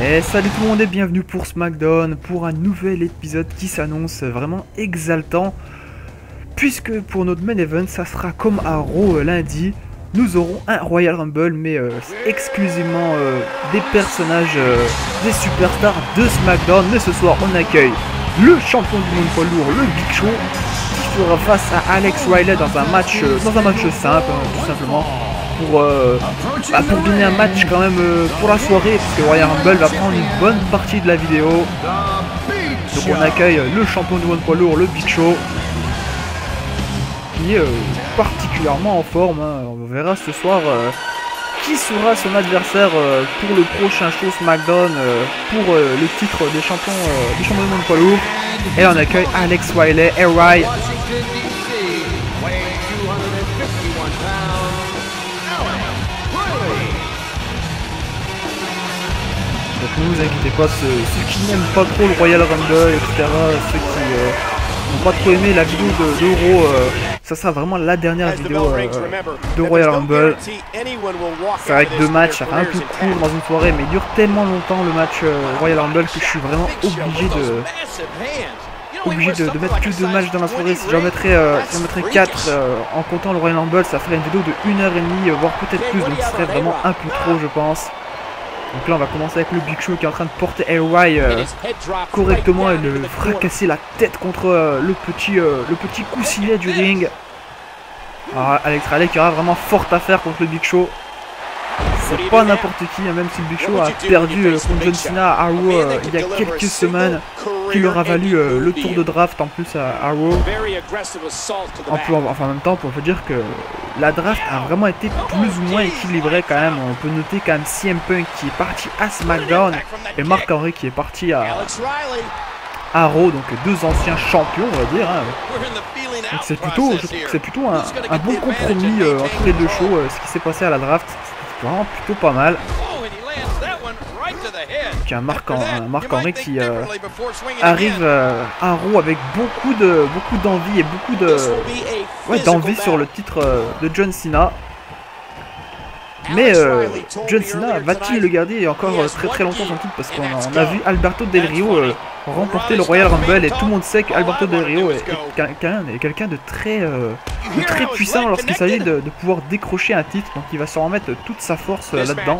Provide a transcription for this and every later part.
Et salut tout le monde et bienvenue pour SmackDown, pour un nouvel épisode qui s'annonce vraiment exaltant. Puisque pour notre main event, ça sera comme à Raw lundi. Nous aurons un Royal Rumble, mais exclusivement des personnages, des superstars de SmackDown. Mais ce soir, on accueille le champion du monde poids lourd, le Big Show, qui fera face à Alex Riley dans un match simple, tout simplement. Pour donner un match quand même pour la soirée, parce que Royal Rumble va prendre une bonne partie de la vidéo. Donc on accueille le champion du monde poids lourd, le Big Show, qui est particulièrement en forme, hein. On verra ce soir qui sera son adversaire pour le prochain show SmackDown pour le titre des champions du monde poids lourd. Et on accueille Alex Riley, Ray. Donc ne vous inquiétez pas, ceux qui n'aiment pas trop le Royal Rumble, etc., ceux qui n'ont pas trop aimé la vidéo d'Euro, ça sera vraiment la dernière vidéo de Royal Rumble. C'est avec deux matchs, ça fait un peu court dans une soirée, mais il dure tellement longtemps le match Royal Rumble que je suis vraiment obligé de mettre plus de matchs dans la soirée. Si j'en mettrais 4 en comptant le Royal Rumble, ça ferait une vidéo de 1h30, voire peut-être plus, donc ce serait vraiment un peu trop, je pense. Donc là on va commencer avec le Big Show qui est en train de porter Ray correctement et de fracasser la tête contre le petit coussinet du ring. Alors Alex Riley qui aura vraiment fort à faire contre le Big Show. C'est pas n'importe qui, hein, même si le Big Show a perdu contre John Cena à Raw il y a quelques semaines, qui leur a valu le tour de draft en plus à Raw. En même temps, on peut dire que la draft a vraiment été plus ou moins équilibrée quand même. On peut noter quand même CM Punk qui est parti à SmackDown et Mark Henry qui est parti à Raw, donc deux anciens champions on va dire, hein. Donc c'est plutôt, je trouve que c'est plutôt un bon compromis entre les deux shows. Ce qui s'est passé à la draft, c'est vraiment plutôt pas mal. Donc un Mark Henry qui arrive à Raw avec beaucoup d'envie et beaucoup d'envie sur le titre de John Cena. Mais John Cena va-t-il le garder encore très longtemps son titre, parce qu'on a vu Alberto Del Rio remporter le Royal Rumble et tout le monde sait qu'Alberto Del Rio est quelqu'un de très puissant lorsqu'il s'agit de pouvoir décrocher un titre. Donc il va se remettre toute sa force là-dedans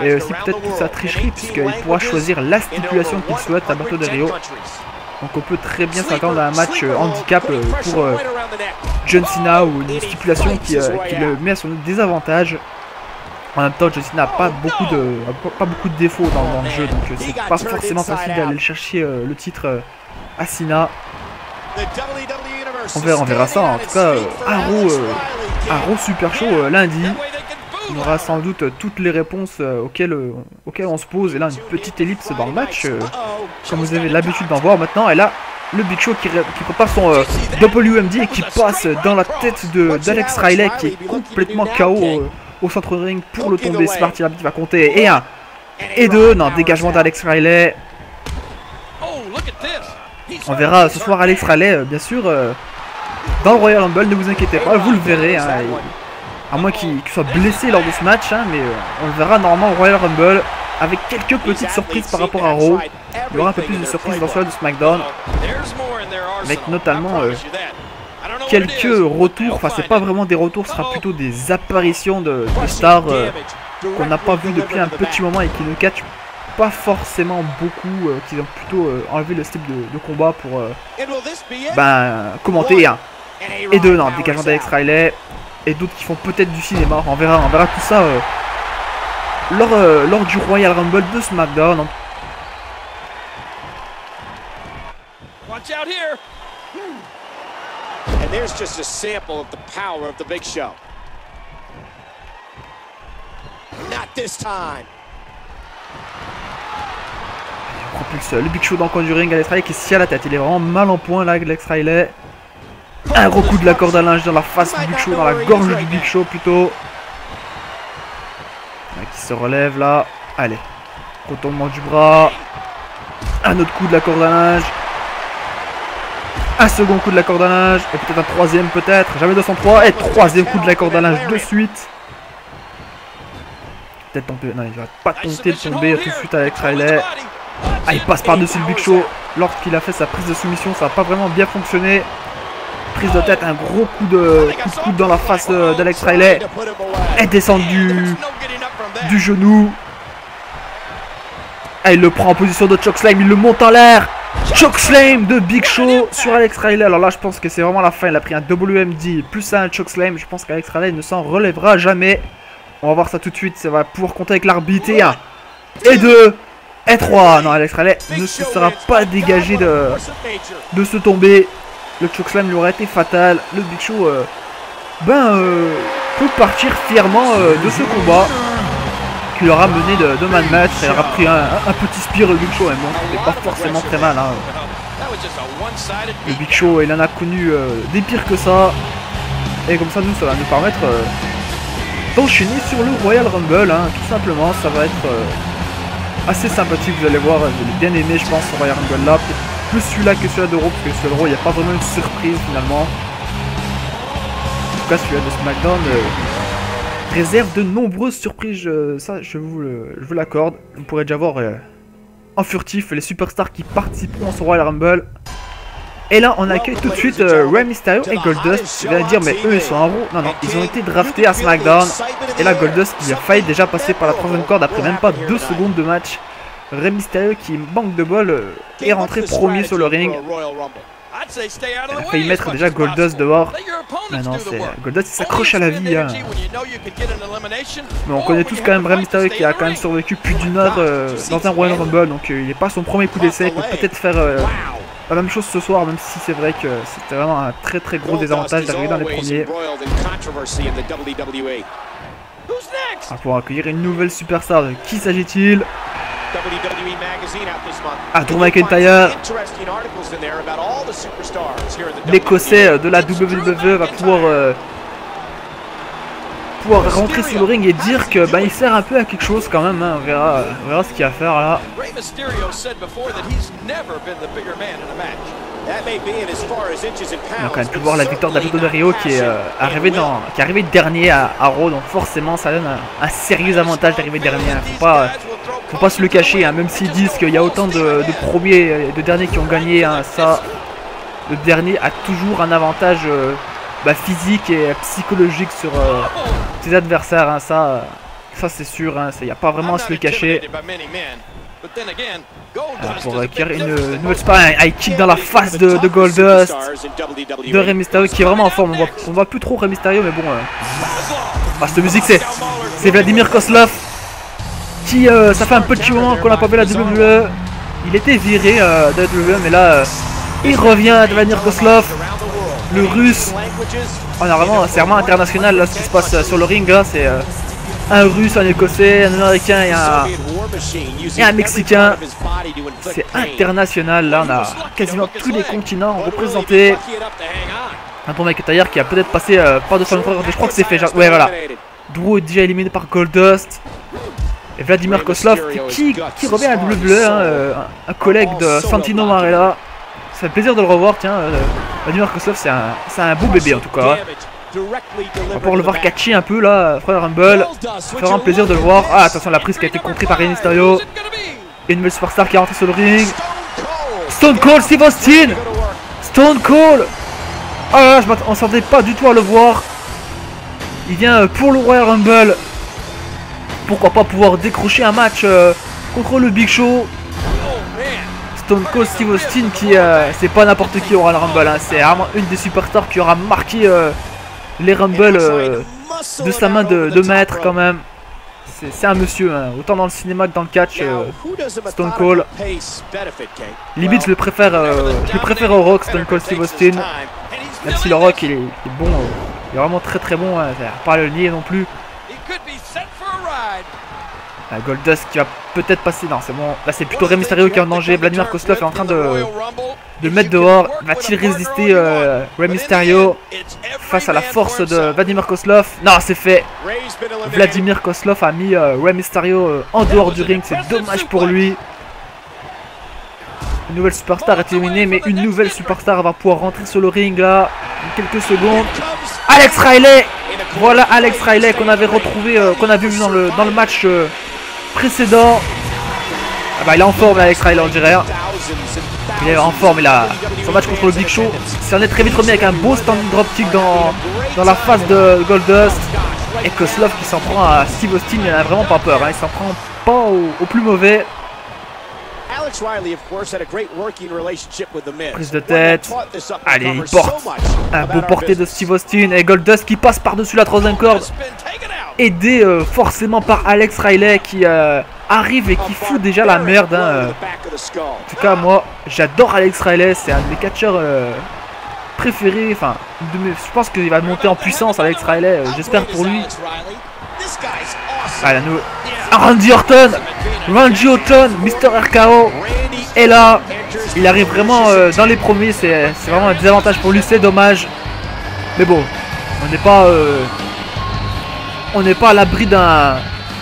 et aussi peut-être toute sa tricherie, puisqu'il pourra choisir la stipulation qu'il souhaite, Alberto Del Rio. Donc on peut très bien s'attendre à un match handicap pour John Cena, ou une stipulation qui le met à son désavantage. En même temps, John Cena n'a pas beaucoup de défauts dans le jeu, donc c'est pas forcément facile d'aller chercher le titre à Cena. On verra ça. En tout cas, à Raw Super Show lundi, on aura sans doute toutes les réponses auxquelles on se pose. Et là, une petite ellipse dans le match, comme vous avez l'habitude d'en voir maintenant. Et là, le Big Show qui prépare son WMD et qui passe dans la tête d'Alex Riley, qui est complètement KO au centre de ring pour le tomber. Smart, il va compter. Et 1 et 2. Non, dégagement d'Alex Riley. On verra ce soir Alex Riley, bien sûr, dans le Royal Rumble. Ne vous inquiétez pas, vous le verrez, hein, à moins qu'il soit blessé lors de ce match, hein, mais on le verra normalement au Royal Rumble, avec quelques petites surprises par rapport à Raw. Il y aura un peu plus de surprises dans celle de SmackDown, avec notamment quelques retours. Enfin, c'est pas vraiment des retours, ce sera plutôt des apparitions de stars qu'on n'a pas vu depuis un petit moment et qui ne catchent pas forcément beaucoup, qui ont plutôt enlevé le style de combat pour commenter. 1 et 2, non, dégagement d'Alex Riley, et d'autres qui font peut-être du cinéma. On verra tout ça lors du Royal Rumble de SmackDown. Watch out here. And there's just a sample of the power of the Big Show. Not this time. On propulse le Big Show dans le coin du ring. Alex Riley qui se tient à la tête. Il est vraiment mal en point là, Alex Riley. Un gros coup de la corde à linge dans la face du Big Show, dans la gorge du Big Show plutôt. Qui se relève là. Allez. Retournement du bras. Un autre coup de la corde à linge. Un second coup de la corde à linge. Et peut-être un troisième peut-être. Jamais 203. Et troisième coup de la corde à linge de suite. peut-être tenter. Non, il va pas tenter de tomber tout de suite Alex Riley. Ah, il passe par-dessus le Big Show. Lorsqu'il a fait sa prise de soumission, ça n'a pas vraiment bien fonctionné. Prise de tête, un gros coup de coude dans la face d'Alex Riley. Elle descend du genou. Ah, il le prend en position de chokeslam, il le monte en l'air. Chokeslam de Big Show sur Alex Riley. Alors là, je pense que c'est vraiment la fin. Il a pris un WMD plus un chokeslam. Je pense qu'Alex Riley ne s'en relèvera jamais. On va voir ça tout de suite. Ça va pouvoir compter avec l'arbitre. Et 1, et 2, et 3. Non, Alex Riley ne se sera pas dégagé de se tomber. Le chokeslam lui aurait été fatal. Le Big Show peut partir fièrement de ce combat qui l'aura mené de man match. Il aura pris un petit spire le Big Show, mais bon, c'était pas forcément très mal. Hein. Le Big Show, il en a connu des pires que ça. Et comme ça, nous, ça va nous permettre d'enchaîner sur le Royal Rumble. Hein, tout simplement, ça va être assez sympathique. Vous allez voir, je l'ai bien aimé, je pense, ce Royal Rumble là. Plus celui-là que celui-là de Raw, parce que celui-là de Raw, il n'y a pas vraiment une surprise finalement. En tout cas, celui-là de SmackDown réserve de nombreuses surprises. Ça, je vous l'accorde. Vous pourrez déjà voir en furtif les superstars qui participeront à ce Royal Rumble. Et là, on accueille tout de suite Rey Mysterio et Goldust. Je vais dire, mais eux, ils sont en Raw. Non, non, ils ont été draftés à SmackDown. Et là, Goldust, il a failli déjà passer par la troisième corde après même pas 2 secondes de match. Rey Mysterio qui manque de bol est rentré premier sur le ring. Il a failli mettre déjà Goldust dehors. Mais non, c'est Goldust il s'accroche à la vie. Hein. Mais on connaît tous quand même Rey Mysterio qui a quand même survécu plus d'une heure dans un Royal Rumble. Donc il n'est pas son premier coup d'essai. Il peut peut-être faire la même chose ce soir, même si c'est vrai que c'était vraiment un très très gros désavantage d'arriver dans les premiers. Pour accueillir une nouvelle superstar, de qui s'agit-il? Drew McIntyre, l'Écossais de la WWE, va pouvoir rentrer sur le ring et dire que il sert un peu à quelque chose quand même. Hein. On verra ce qu'il va faire là. On a quand même pu voir la victoire d'Alberto Del Rio qui est arrivé dernier à Raw, donc forcément ça donne un sérieux avantage d'arriver dernier. Faut pas se le cacher, hein, même s'ils disent qu'il y a autant de premiers et de derniers qui ont gagné, hein, ça, le dernier a toujours un avantage physique et psychologique sur ses adversaires, hein, ça c'est sûr, hein, il n'y a pas vraiment à se le cacher. Pour acquérir une nouvelle spot, un high kick dans la face de Goldust, de Rey Mysterio qui est vraiment en forme. On voit plus trop Rey Mysterio, mais bon. Cette musique, c'est Vladimir Kozlov qui, ça fait un petit moment qu'on n'a pas vu la WWE. Il était viré de la WWE, mais là, il revient, Vladimir Kozlov, le russe. C'est vraiment international là, ce qui se passe sur le ring. Là, c'est un russe, un écossais, un américain et un mexicain. C'est international. Là, on a quasiment tous les continents représentés. Un Drew McIntyre qui a peut-être passé par 230. Je crois que c'est fait. Ouais, voilà. Drew est déjà éliminé par Goldust. Et Vladimir Kozlov qui revient à la WWE, hein, un collègue de Santino Marella. Ça fait plaisir de le revoir. Tiens, Vladimir Kozlov, c'est un beau bébé en tout cas. On va pouvoir le voir catcher un peu là, Royal Rumble. Ça fait vraiment plaisir de le voir. Ah, attention, la prise qui a été contrée par Rey Mysterio. Et une nouvelle superstar qui est rentrée sur le ring. Stone Cold Steve Austin. Stone Cold. Ah là, on s'attendait pas du tout à le voir. Il vient pour le Royal Rumble. Pourquoi pas pouvoir décrocher un match contre le Big Show. Stone Cold Steve Austin qui c'est pas n'importe qui au Royal Rumble, hein. C'est vraiment une des superstars qui aura marqué les Rumble de sa main de maître quand même. C'est un monsieur, hein. Autant dans le cinéma que dans le catch. Stone Cold. Limite je le préfère au Rock, Stone Cold Steve Austin. Même si le Rock il est bon, il est vraiment très très bon, hein. Pas le nier non plus. Goldust qui va peut-être passer. Non, c'est bon. Là, c'est plutôt Rey Mysterio qui est en danger. Vladimir Kozlov est en train de le mettre dehors. Va-t-il résister Rey Mysterio face à la force de Vladimir Kozlov? Non, c'est fait. Vladimir Kozlov a mis Rey Mysterio en dehors du ring. C'est dommage pour lui. Une nouvelle superstar est éliminée, mais une nouvelle superstar va pouvoir rentrer sur le ring là. En quelques secondes. Alex Riley Voilà Alex Riley qu'on avait retrouvé, qu'on avait vu dans le match précédent. Ah bah il est en forme Alex Riley on dirait. Il est en forme, il a son match contre le Big Show. Il s'en est très vite remis avec un beau standing dropkick dans la face de Goldust. Et Koslov qui s'en prend à Steve Austin, il n'a vraiment pas peur, hein. Il s'en prend pas au plus mauvais. Prise de tête. Allez, il porte un beau porté de Steve Austin. Et Goldust qui passe par-dessus la troisième corde. Aidé forcément par Alex Riley qui arrive et qui fout déjà la merde. Hein. En tout cas, moi, j'adore Alex Riley. C'est un de mes catcheurs préférés. Enfin, je pense qu'il va monter en puissance, Alex Riley. J'espère pour lui. Allez, nous. Randy Orton, Mr. RKO. Et là, il arrive vraiment dans les premiers. C'est vraiment un désavantage pour lui. C'est dommage. Mais bon, on n'est pas à l'abri d'un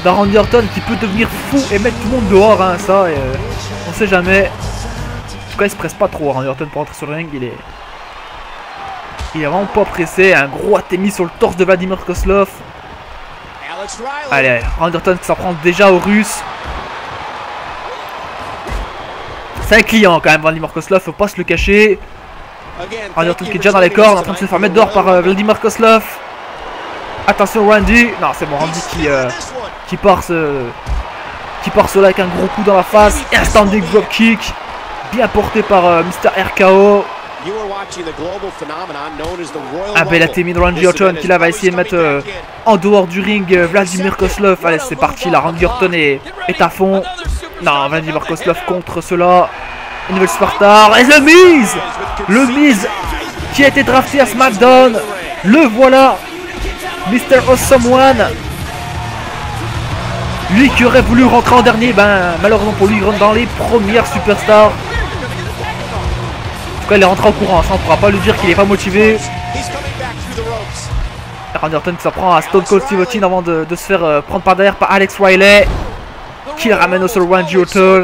Randy Orton qui peut devenir fou et mettre tout le monde dehors. Hein, ça, on sait jamais. En tout cas, il se presse pas trop. Randy Orton pour entrer sur le ring. Il est vraiment pas pressé. Un gros attémis sur le torse de Vladimir Koslov. Allez, Randy Orton qui s'en prend déjà aux Russes. C'est un client quand même, Vladimir Koslov, faut pas se le cacher. Randy Orton qui est déjà dans les cordes, en train de se faire mettre dehors par Vladimir Koslov. Attention Randy. Non, c'est bon, Randy qui part cela avec un gros coup dans la face. Et un standing dropkick. Bien porté par Mr. RKO. Un bel attémis de Randy Orton qui là va essayer de mettre en dehors du ring Vladimir Koslov. Allez, c'est parti, là Randy Orton est à fond. Non, Vladimir Koslov contre cela. Une nouvelle superstar. Et le Miz qui a été drafté à SmackDown. Le voilà, Mr. Awesome One. Lui qui aurait voulu rentrer en dernier, ben malheureusement pour lui, il rentre dans les premières superstars. En tout cas, il est rentré en courant, ça on pourra pas lui dire qu'il est pas motivé. Randy Orton qui s'en prend à Stone Cold Steve Austin avant de se faire prendre par derrière par Alex Riley. Qui le ramène au sol Randy Orton.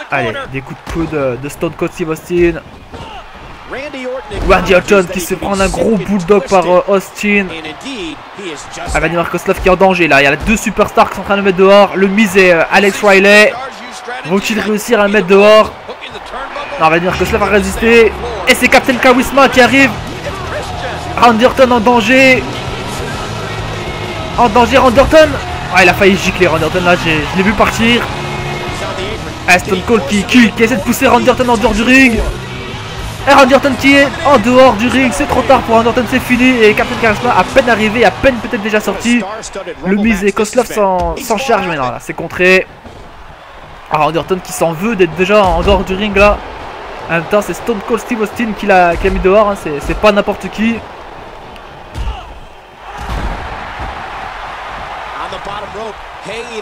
Allez, des coups de coude de Stone Cold Steve Austin. Randy Orton qui se prend un gros bulldog par Austin. Vladimir Koslov qui est en danger là. Il y a les deux superstars qui sont en train de le mettre dehors. Le Miz et Alex Riley. Vont-ils réussir à le mettre dehors? Non, Vladimir Koslov a résisté. Et c'est Captain Charisma qui arrive. Randy Orton en danger. Randy Orton. Ah, il a failli gicler Randy Orton là. Je l'ai vu partir. Ah, Stone Cold qui essaie de pousser Randy Orton en dehors du ring. Et Randy Orton qui est en dehors du ring, c'est trop tard pour Randy Orton, c'est fini. Et Captain Charisma à peine arrivé, à peine peut-être déjà sorti. Le Miz et Koslov s'en chargent, mais non, là c'est contré. Ah, Randy Orton qui s'en veut d'être déjà en dehors du ring là. En même temps, c'est Stone Cold Steve Austin qui l'a mis dehors, hein. C'est pas n'importe qui.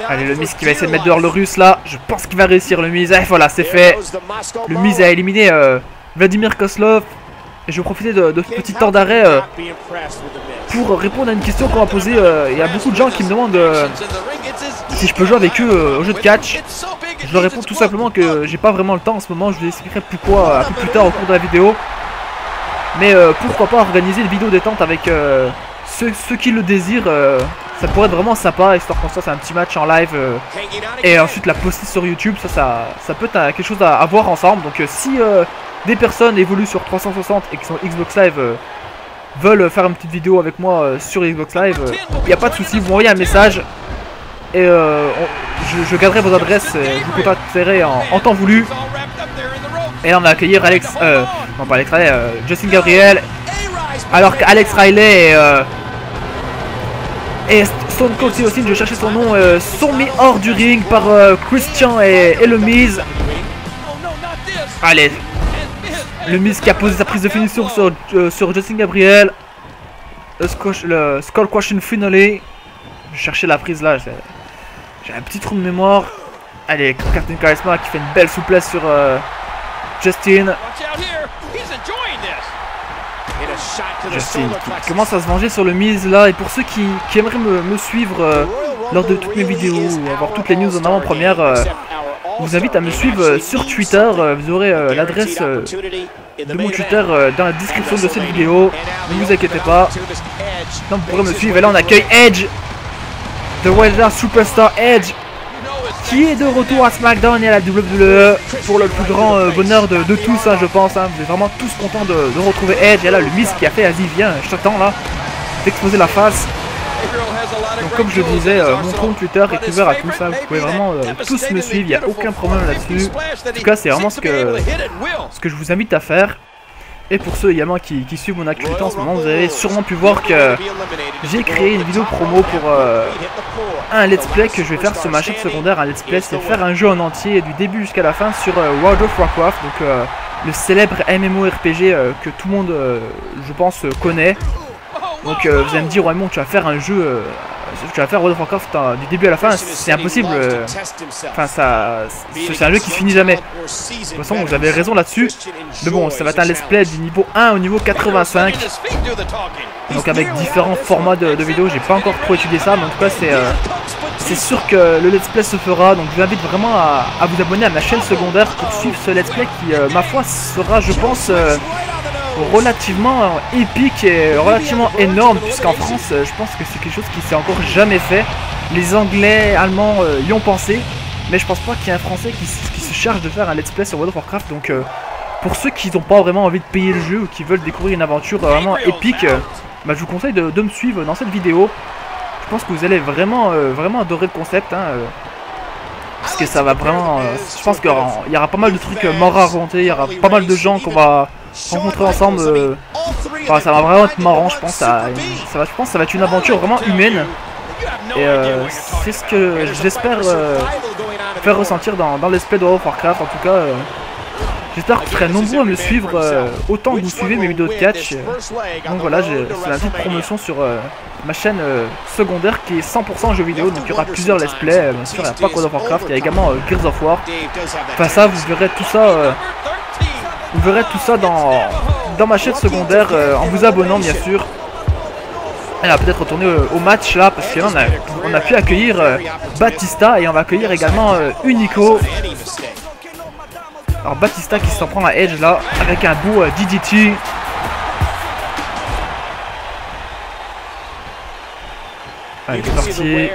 Allez, le Miz qui va essayer de mettre dehors le Russe là. Je pense qu'il va réussir, le Miz. Et voilà, c'est fait. Le Miz a éliminé Vladimir Koslov. Et je vais profiter de ce petit temps d'arrêt pour répondre à une question qu'on m'a posée. Il y a beaucoup de gens qui me demandent si je peux jouer avec eux au jeu de catch. Je leur réponds tout simplement que j'ai pas vraiment le temps en ce moment. Je vous expliquerai pourquoi un peu plus tard au cours de la vidéo. Mais pourquoi pas organiser une vidéo détente avec ceux qui le désirent. Ça pourrait être vraiment sympa, histoire qu'on fasse un petit match en live et ensuite la poster sur YouTube. Ça peut être quelque chose à voir ensemble. Donc si des personnes évoluent sur 360 et qui sont Xbox Live veulent faire une petite vidéo avec moi sur Xbox Live, il n'y a pas de souci, vous m'envoyez un message et je garderai vos adresses, je vous contacterai en temps voulu. Et là on va accueillir Justin Gabriel, alors qu'Alex Riley et Stone Cold Steve Austin, je cherchais son nom, sont mis hors du ring par Christian et le Miz. Allez, le Miz qui a posé sa prise de finition sur Justin Gabriel. Le Skull Crushing Finale. Je cherchais la prise là, j'ai un petit trou de mémoire. Allez, Captain Charisma qui fait une belle souplesse sur Justin. Justin qui commence à se venger sur le Miz là. Et pour ceux qui aimeraient me suivre lors de toutes mes vidéos ou avoir toutes les news en avant-première, vous invite à me suivre sur Twitter. Vous aurez l'adresse de mon Twitter dans la description de cette vidéo. Ne vous inquiétez pas. Donc vous pourrez me suivre. Et là on accueille Edge, The Weather Superstar Edge, qui est de retour à SmackDown et à la WWE pour le plus grand bonheur de tous, hein, je pense. Hein. Vous êtes vraiment tous contents de retrouver Edge. Et là le Miz qui a fait, vas-y viens, je t'attends là, d'exposer la face. Donc comme je disais, mon compte Twitter est ouvert à tous, hein. Vous pouvez vraiment tous me suivre, il n'y a aucun problème là-dessus. En tout cas c'est vraiment ce que je vous invite à faire. Et pour ceux également qui suivent mon actualité en ce moment, vous avez sûrement pu voir que j'ai créé une vidéo promo pour un let's play que je vais faire sur ma chaîne secondaire. Un let's play, c'est faire un jeu en entier du début jusqu'à la fin sur World of Warcraft, donc le célèbre MMORPG que tout le monde, je pense, connaît. Donc vous allez me dire, Raymond, tu vas faire un jeu, tu vas faire World of Warcraft du début à la fin, c'est impossible. Enfin, c'est un jeu qui se finit jamais. De toute façon, vous avez raison là-dessus. Mais bon, ça va être un let's play du niveau 1 au niveau 85. Donc avec différents formats de vidéos, j'ai pas encore trop étudié ça, mais en tout cas c'est sûr que le let's play se fera. Donc je vous invite vraiment à vous abonner à ma chaîne secondaire pour suivre ce let's play qui, ma foi, sera, je pense, relativement épique et relativement énorme, puisqu'en France je pense que c'est quelque chose qui s'est encore jamais fait. Les Anglais, Allemands y ont pensé, mais je pense pas qu'il y ait un Français qui se charge de faire un let's play sur World of Warcraft. Donc pour ceux qui n'ont pas vraiment envie de payer le jeu ou qui veulent découvrir une aventure vraiment épique, bah, je vous conseille de me suivre dans cette vidéo. Je pense que vous allez vraiment adorer le concept, hein, parce que ça va vraiment, je pense qu'il y aura pas mal de trucs morts à raconter, il y aura pas mal de gens qu'on va rencontrer ensemble. Enfin, ça va vraiment être marrant, je pense. Je pense que ça va être une aventure vraiment humaine. Et c'est ce que j'espère faire ressentir dans let's play de World of Warcraft. En tout cas, j'espère que vous serez nombreux à me suivre autant que vous suivez mes vidéos de catch. Donc voilà, c'est la petite promotion sur ma chaîne secondaire qui est 100% jeux vidéo. Donc il y aura plusieurs let's play. Bien sûr, il n'y a pas que World of Warcraft, il y a également Gears of War. Enfin ça, vous verrez tout ça. Vous verrez tout ça dans ma chaîne secondaire en vous abonnant, bien sûr. Et on va peut-être retourner au match là, parce que là on a pu accueillir Batista et on va accueillir également Unico. Alors Batista qui s'en prend à Edge là avec un beau DDT. Allez, c'est parti.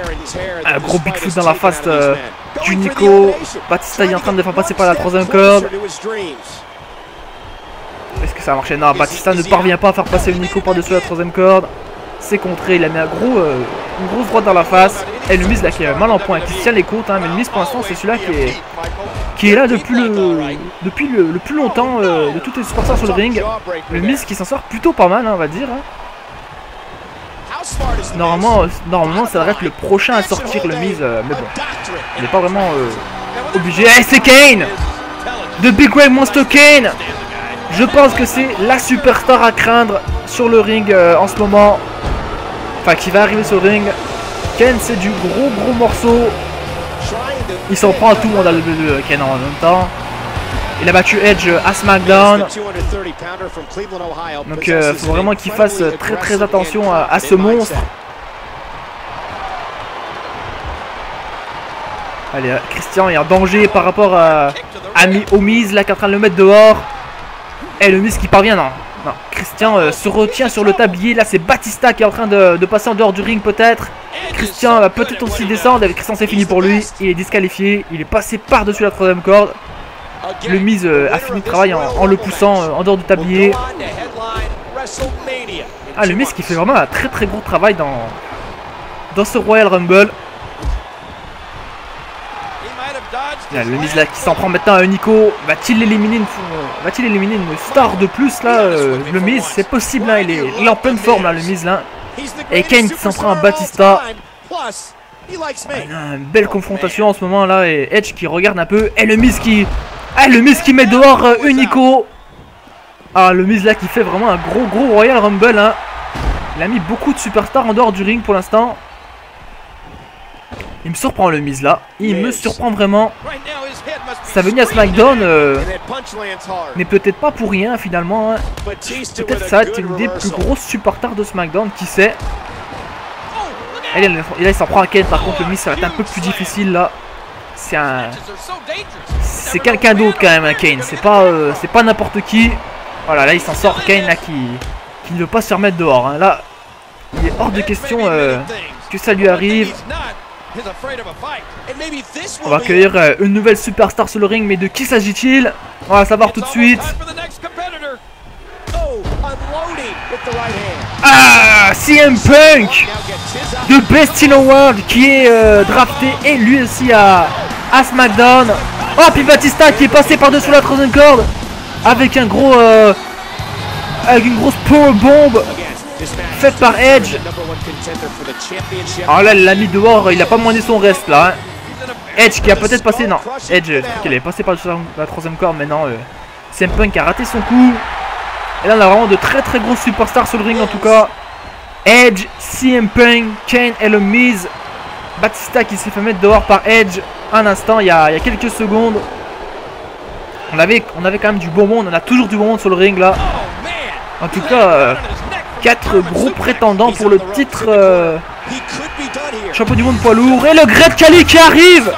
Un gros Bigfoot dans la face d'Unico. Batista est en train de faire passer par la troisième corde. Est-ce que ça a marché? Non, Batista ne parvient pas à faire passer Unico par-dessus la troisième corde. C'est contré, il a mis une grosse droite dans la face. Et le Miz là qui est mal en point, qui se tient les côtes, hein, mais le Miz pour l'instant c'est celui-là qui est là depuis le plus longtemps de tous les supporters sur le ring. Le Miz qui s'en sort plutôt pas mal, hein, on va dire. Hein. Normalement ça devrait être le prochain à sortir, le Miz, mais bon, il n'est pas vraiment obligé. Hey, c'est Kane! The Big Red Monster Kane! Je pense que c'est la superstar à craindre sur le ring en ce moment. Enfin, qui va arriver sur le ring. Kane, c'est du gros morceau. Il s'en prend à tout le monde à le Kane en même temps. Il a battu Edge à SmackDown. Donc il faut vraiment qu'il fasse très attention à ce monstre. Allez, Christian est en danger par rapport au Miz là qui est en train de le mettre dehors. Et le Miz qui parvient, non, Christian se retient sur le tablier. Là c'est Batista qui est en train de passer en dehors du ring peut-être. Christian va peut-être aussi descendre. Avec Christian c'est fini pour lui. Il est disqualifié. Il est passé par-dessus la troisième corde. Le Miz a fini le travail en le poussant en dehors du tablier. Ah, le Miz qui fait vraiment un très gros travail dans ce Royal Rumble. Là, le Miz là qui s'en prend maintenant à Unico. Va-t-il éliminer une star de plus là, le Miz? C'est possible, hein, il est en pleine forme là, le Miz là. Et Kane qui s'en prend à Batista. Une belle confrontation en ce moment là. Et Edge qui regarde un peu. Et le Miz qui met dehors Unico. Ah, le Miz là qui fait vraiment un gros Royal Rumble, hein. Il a mis beaucoup de superstars en dehors du ring pour l'instant. Il me surprend le Miz là, il me surprend vraiment. Ça venait à SmackDown, mais peut-être pas pour rien finalement, hein. Peut-être ça va être une des plus grosses supporters de SmackDown, qui sait. Et là il s'en prend à Kane, par contre le Miz ça va être un peu plus difficile là. c'est quelqu'un d'autre quand même, hein, Kane. C'est pas n'importe qui. Voilà, là il s'en sort, Kane là qui ne veut pas se remettre dehors. Hein. Là, il est hors de question que ça lui arrive. On va accueillir une nouvelle superstar sur le ring, mais de qui s'agit-il? On va savoir tout de suite. Ah, CM Punk, The Best in the World, qui est drafté et lui aussi à SmackDown. Oh, puis Batista qui est passé par-dessus la troisième corde avec un gros, avec une grosse powerbomb faite par Edge. Alors là, il l'a mis dehors, il a pas demandé son reste là. Hein. Edge qui a peut-être passé, non, Edge, je crois qu'il est passé par-dessus la troisième corde, mais non, CM Punk a raté son coup. Et là, on a vraiment de très grosses superstars sur le ring en tout cas. Edge, CM Punk, Kane et le Miz. Batista qui s'est fait mettre dehors par Edge un instant, il y a quelques secondes. On avait quand même du bon monde, on a toujours du bon monde sur le ring là. En tout cas, 4 gros prétendants pour le titre champion du monde poids lourd. Et le Great Khali qui arrive.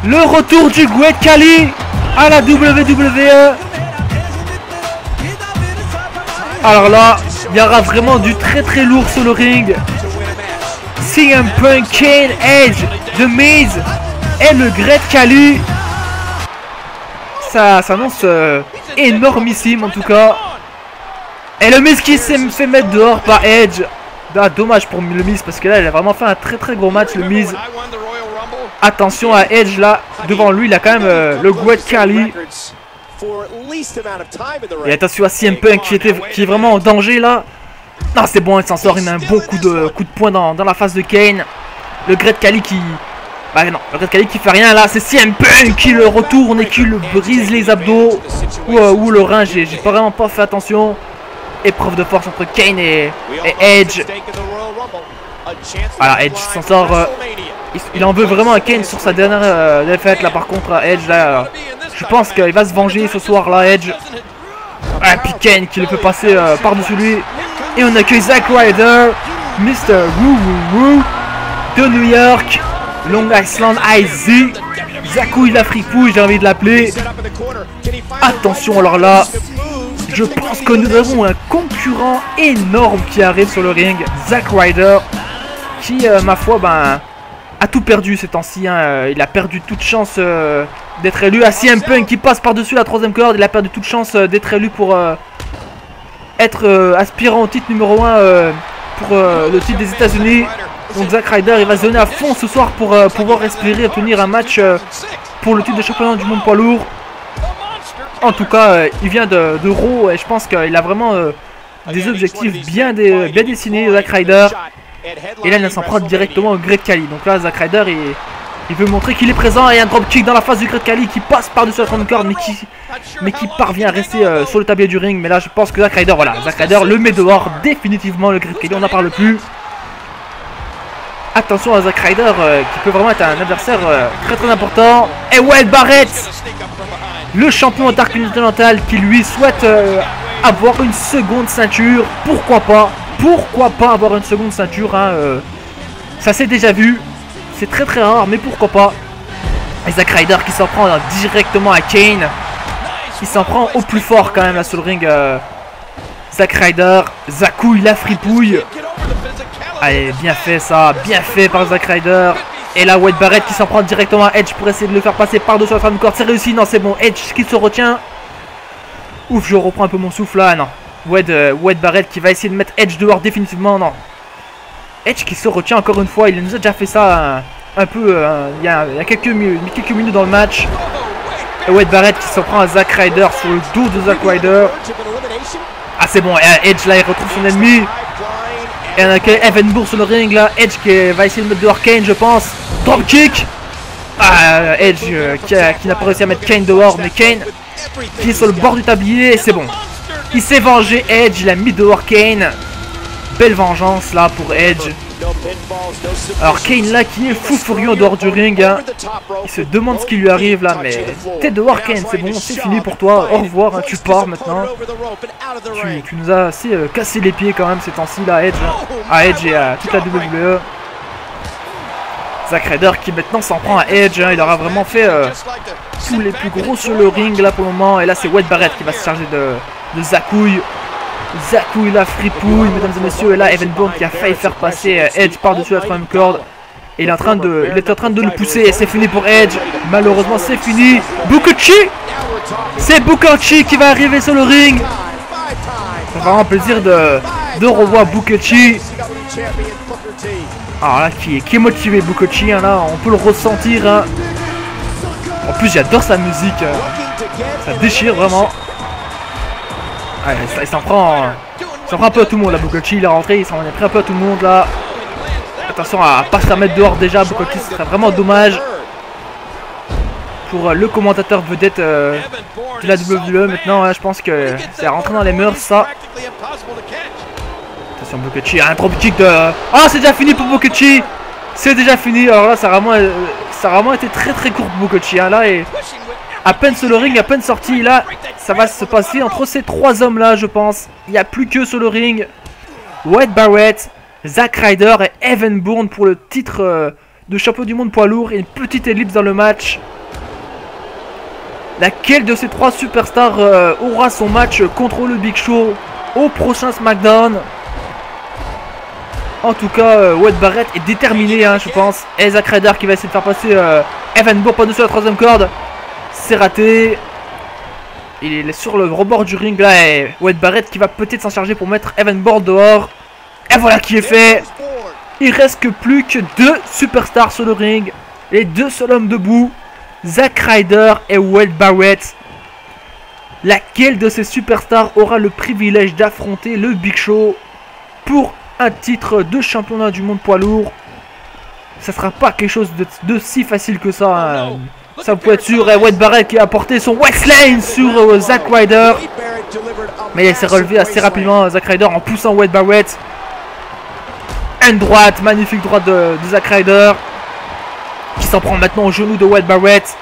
Le retour du Great Khali à la WWE. Alors là, il y aura vraiment du très lourd sur le ring. CM Punk, Kane, Edge, The Miz et le Great Khali. Ça s'annonce énormissime en tout cas. Et le Miz qui s'est fait mettre dehors par Edge. Ah, dommage pour le Miz parce que là il a vraiment fait un très gros match le Miz. Attention à Edge là, devant lui il a quand même le Great Khali. Et attention à CM Punk qui est vraiment en danger là. Non, c'est bon, il s'en sort, il met un bon coup de poing dans la face de Kane. Le Great Khali qui... Bah non, le Great Khali qui fait rien là, c'est CM Punk qui le retourne et qui le brise les abdos. Ou le rein, j'ai vraiment pas fait attention. Épreuve de force entre Kane et Edge. Voilà, Edge s'en sort. Il en veut vraiment à Kane sur sa dernière défaite là par contre à Edge là. Je pense qu'il va se venger ce soir là, Edge. Et puis Kane qui le fait passer par-dessus lui. Et on accueille Zack Ryder, Mr. Woo Woo Woo de New York, Long Island IZ. Zakou il a fripouille, j'ai envie de l'appeler. Attention alors là, je pense que nous avons un concurrent énorme qui arrive sur le ring. Zack Ryder qui, ma foi, ben, a tout perdu ces temps-ci. Hein. Il a perdu toute chance d'être élu. À CM Punk qui passe par-dessus la troisième corde. Il a perdu toute chance d'être élu pour être aspirant au titre numéro 1 pour le titre des États-Unis. Donc Zack Ryder il va se donner à fond ce soir pour pouvoir espérer obtenir un match pour le titre de championnat du monde poids lourd. En tout cas, il vient de Raw et je pense qu'il a vraiment des objectifs bien dessinés, Zack Ryder. Et là, il s'en prend directement au Great Khali. Donc là, Zack Ryder, il veut montrer qu'il est présent. Et il y a un dropkick dans la face du Great Khali qui passe par-dessus la troisième corde, mais qui parvient à rester sur le tablier du ring. Mais là, je pense que Zack Ryder, voilà, Zack Ryder le met dehors définitivement, le Great Khali, on n'en parle plus. Attention à Zack Ryder qui peut vraiment être un adversaire très important. Et Wade Barrett, le champion intercontinental qui lui souhaite avoir une seconde ceinture. Pourquoi pas avoir une seconde ceinture hein, ça s'est déjà vu. C'est très rare mais pourquoi pas. Et Zack Ryder qui s'en prend directement à Kane. Il s'en prend au plus fort quand même là sur le ring. Zack Ryder, Zakou il a fripouille. Allez, bien fait ça, bien fait par Zack Ryder. Et là, Wade Barrett qui s'en prend directement à Edge pour essayer de le faire passer par-dessus la troisième corde. C'est réussi, non, c'est bon. Edge qui se retient. Ouf, je reprends un peu mon souffle là, non. Wade Barrett qui va essayer de mettre Edge dehors définitivement, non. Edge qui se retient encore une fois. Il nous a déjà fait ça un peu il y a quelques minutes dans le match. Et Wade Barrett qui s'en prend à Zack Ryder sur le dos de Zack Ryder. Ah, c'est bon. Et Edge là, il retrouve son ennemi. Et on accueille Evan sur le ring là. Edge qui va essayer de mettre dehors Kane, je pense. Dropkick. Ah, Edge qui n'a pas réussi à mettre Kane dehors. Mais Kane qui est sur le bord du tablier. Et c'est bon. Il s'est vengé. Edge, il a mis dehors Kane. Belle vengeance là pour Edge. Alors Kane là qui est fou furieux en dehors du ring. Hein. Il se demande ce qui lui arrive là. Mais t'es dehors Kane, c'est bon, c'est fini pour toi. Au revoir, hein, tu pars maintenant. Tu nous as assez cassé les pieds quand même ces temps-ci là, Edge. À Edge et à toute la WWE. Zack Ryder qui maintenant s'en prend à Edge, hein. Il aura vraiment fait tous les plus gros sur le ring là pour le moment. Et là c'est Wade Barrett qui va se charger de Zakouille. Zakouille la fripouille, mesdames et messieurs. Et là Evan Bourne qui a failli faire passer Edge par-dessus la 3ème corde. Et il est en train de le pousser et c'est fini pour Edge. Malheureusement c'est fini. Booker T, c'est Booker T qui va arriver sur le ring. Ça fait vraiment plaisir de revoir Booker T. Alors là qui est motivé Booker T, hein, là on peut le ressentir, hein. En plus j'adore sa musique, ça déchire vraiment. Ouais, il s'en prend un peu à tout le monde là. Booker T il est rentré, il s'en est pris un peu à tout le monde là. Attention à pas se la mettre dehors déjà, Booker T, ce serait vraiment dommage pour le commentateur vedette de la WWE maintenant, hein. Je pense que c'est rentré dans les mœurs ça. Attention Booker T, un drop kick de... Ah c'est déjà fini pour Booker T. C'est déjà fini, alors là ça a vraiment été très très court pour Booker T, hein. Là et à peine sur le ring, à peine sorti, là ça va se passer entre ces 3 hommes là je pense. Il n'y a plus que sur le ring Wade Barrett, Zack Ryder et Evan Bourne pour le titre de champion du monde poids lourd. Et une petite ellipse dans le match. Laquelle de ces 3 superstars aura son match contre le Big Show au prochain SmackDown? En tout cas, Wade Barrett est déterminé, hein, je pense. Et Zack Ryder qui va essayer de faire passer Evan Bourne par-dessus la 3ème corde. C'est raté. Il est sur le rebord du ring là. Et Wade Barrett qui va peut-être s'en charger pour mettre Evan Bourne dehors. Et voilà qui est fait. Il reste que plus que 2 superstars sur le ring. Les 2 seuls hommes debout. Zack Ryder et Wade Barrett. Laquelle de ces superstars aura le privilège d'affronter le Big Show pour un titre de championnat du monde poids lourd? Ça sera pas quelque chose de si facile que ça, hein. Ça vous pouvez être sûr. Et Wade Barrett qui a apporté son Westlane sur Zack Ryder. Mais il s'est relevé assez rapidement Zack Ryder en poussant Wade Barrett. Une droite, magnifique droite de Zack Ryder. Qui s'en prend maintenant au genou de Wade Barrett.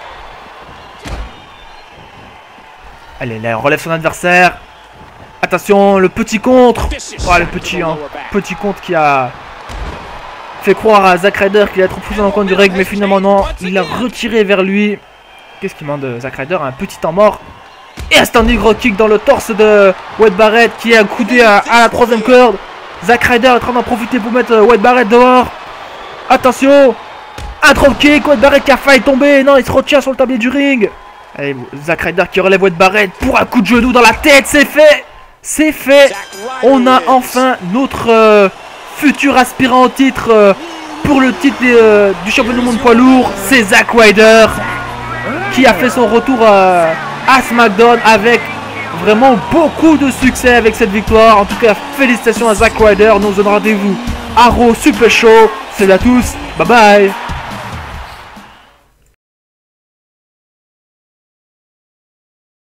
Allez, là, il relève son adversaire. Attention, le petit contre. Oh, le petit, hein. Petit contre qui a fait croire à Zack Ryder qu'il allait être poussé dans le coin du ring. Mais finalement, non. Il a retiré vers lui. Qu'est-ce qu'il demande Zack Ryder? Un petit temps mort. Et un standing rock kick dans le torse de Wade Barrett qui est accoudé à la 3ème corde. Zack Ryder est en train d'en profiter pour mettre Wade Barrett dehors. Attention. Un dropkick, Wade Barrett qui a failli tomber. Non, il se retient sur le tablier du ring. Allez, Zack Ryder qui relève Wade Barrett pour un coup de genou dans la tête. C'est fait. C'est fait. On a enfin notre futur aspirant au titre pour le titre du champion du monde poids lourd. C'est Zack Ryder qui a fait son retour à SmackDown avec vraiment beaucoup de succès avec cette victoire. En tout cas, félicitations à Zack Ryder. Nous on se donne rendez-vous à Raw Super Show. Salut à tous. Bye bye.